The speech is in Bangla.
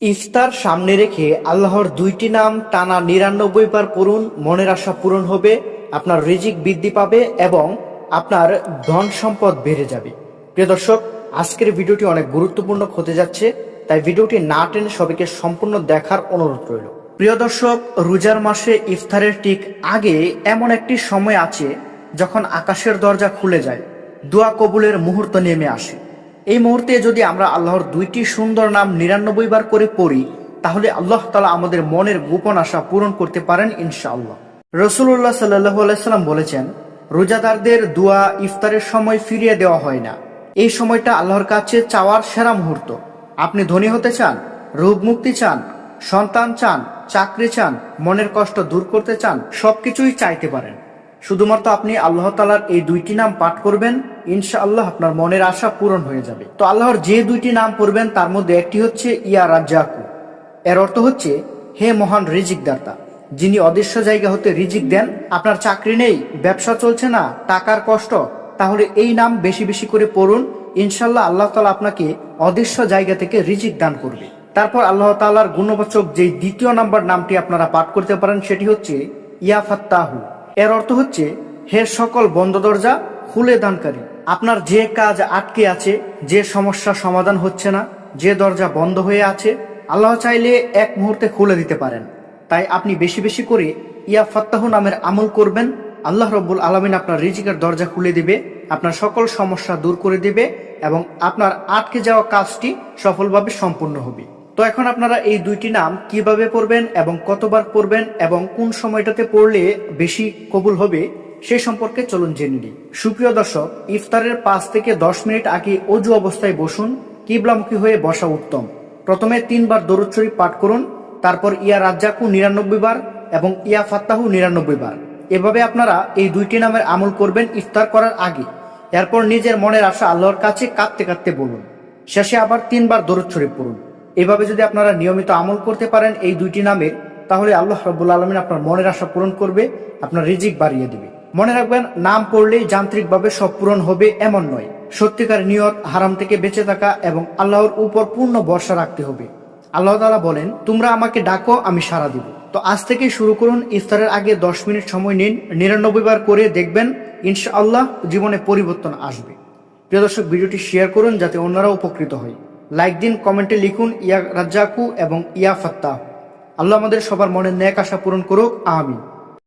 ইফতার সামনে রেখে আল্লাহর দুইটি নাম টানা ৯৯ বার পড়ুন। মনের আশা পূরণ হবে, আপনার রিজিক বৃদ্ধি পাবে এবং আপনার ধন সম্পদ বেড়ে যাবে। প্রিয় দর্শক, আজকের ভিডিওটি অনেক গুরুত্বপূর্ণ হতে যাচ্ছে, তাই ভিডিওটি না টেনে সবাইকে সম্পূর্ণ দেখার অনুরোধ রইল। প্রিয় দর্শক, রোজার মাসে ইফতারের ঠিক আগে এমন একটি সময় আছে যখন আকাশের দরজা খুলে যায়, দোয়া কবুলের মুহূর্ত নেমে আসে। এই মুহূর্তে যদি আমরা আল্লাহর দুইটি সুন্দর নাম ৯৯ বার করে পড়ি, তাহলে আল্লাহ তাআলা আমাদের মনের গোপন আশা পূরণ করতে পারেন ইনশাআল্লাহ। রাসূলুল্লাহ সাল্লাল্লাহু আলাইহি সাল্লাম বলেছেন, রোজাদারদের দোয়া ইফতারের সময় ফিরিয়ে দেওয়া হয় না। এই সময়টা আল্লাহর কাছে চাওয়ার সেরা মুহূর্ত। আপনি ধনী হতে চান, রোগ মুক্তি চান, সন্তান চান, চাকরি চান, মনের কষ্ট দূর করতে চান, সবকিছুই চাইতে পারেন। শুধুমাত্র আপনি আল্লাহ তাআলার এই দুইটি নাম পাঠ করবেন, ইনশাআল্লাহ আপনার মনের আশা পূরণ হয়ে যাবে। তো আল্লাহর যে দুইটি নাম পড়বেন তার মধ্যে একটি হচ্ছে ইয়া রাজ্জাকু। এর অর্থ হচ্ছে হে মহান রিজিক দাতা, যিনি অদৃশ্য জায়গা হতে রিজিক দেন। আপনার চাকরি নেই, ব্যবসা চলছে না, টাকার কষ্ট, তাহলে এই নাম বেশি বেশি করে পড়ুন। ইনশাআল্লাহ আল্লাহ তাআলা আপনাকে অদৃশ্য জায়গা থেকে রিজিক দান করবে। তারপর আল্লাহ তাআলার গুণবাচক যেই দ্বিতীয় নাম্বার নামটি আপনারা পাঠ করতে পারেন সেটি হচ্ছে ইয়া ফাত্তাহু। এর অর্থ হচ্ছে হে সকল বন্ধ দরজা খুলে দানকারী। আপনার যে কাজ আটকে আছে, যে সমস্যা সমাধান হচ্ছে না, যে দরজা বন্ধ হয়ে আছে, আল্লাহ চাইলে এক মুহূর্তে খুলে দিতে পারেন। তাই আপনি বেশি বেশি করে ইয়া ফাত্তাহু নামের আমল করবেন। আল্লাহ রব্বুল আলামিন আপনার রিজিকের দরজা খুলে দিবে, আপনার সকল সমস্যা দূর করে দিবে এবং আপনার আটকে যাওয়া কাজটি সফলভাবে সম্পূর্ণ হবে। তো এখন আপনারা এই দুইটি নাম কিভাবে পড়বেন এবং কতবার পড়বেন এবং কোন সময়টাতে পড়লে বেশি কবুল হবে সে সম্পর্কে চলুন জেনে নিই। সুপ্রিয় দর্শক, ইফতারের ৫ থেকে ১০ মিনিট আগে অজু অবস্থায় বসুন। কিবলামুখী হয়ে বসা উত্তম। প্রথমে ৩ বার দরুদ শরীফ পাঠ করুন, তারপর ইয়া রাজ্জাকু ৯৯ বার এবং ইয়া ফাত্তাহু ৯৯ বার। এভাবে আপনারা এই দুইটি নামের আমল করবেন ইফতার করার আগে। এরপর নিজের মনের আশা আল্লাহর কাছে কাঁদতে কাঁদতে বলুন। শেষে আবার ৩ বার দরুদ শরীফ পড়ুন। এভাবে যদি আপনারা নিয়মিত আমল করতে পারেন এই দুইটি নামের, তাহলে আল্লাহ রাব্বুল আলামিন আপনার মনের আশা পূরণ করবে, আপনার রিজিক বাড়িয়ে দিবে। মনে রাখবেন, নাম পড়লেই যান্ত্রিকভাবে সব পূরণ হবে এমন নয়। সত্যিকার নিয়ত, হারাম থেকে বেঁচে থাকা এবং আল্লাহর উপর পূর্ণ ভরসা রাখতে হবে। আল্লাহ তাআলা বলেন, তোমরা আমাকে ডাকো, আমি সাড়া দিব। তো আজ থেকে শুরু করুন। ইফতারের আগে ১০ মিনিট সময় নিন, ৯৯ বার করে দেখবেন ইনশাআল্লাহ জীবনে পরিবর্তন আসবে। প্রিয় দর্শক, ভিডিওটি শেয়ার করুন যাতে অন্যরা উপকৃত হয়। লাইক দিন, কমেন্টে লিখুন ইয়া রাজ্জাকু এবং ইয়া ফাত্তাহু। আল্লাহ আমাদের সবার মনের নেক আশা পূরণ করুক, আমিন।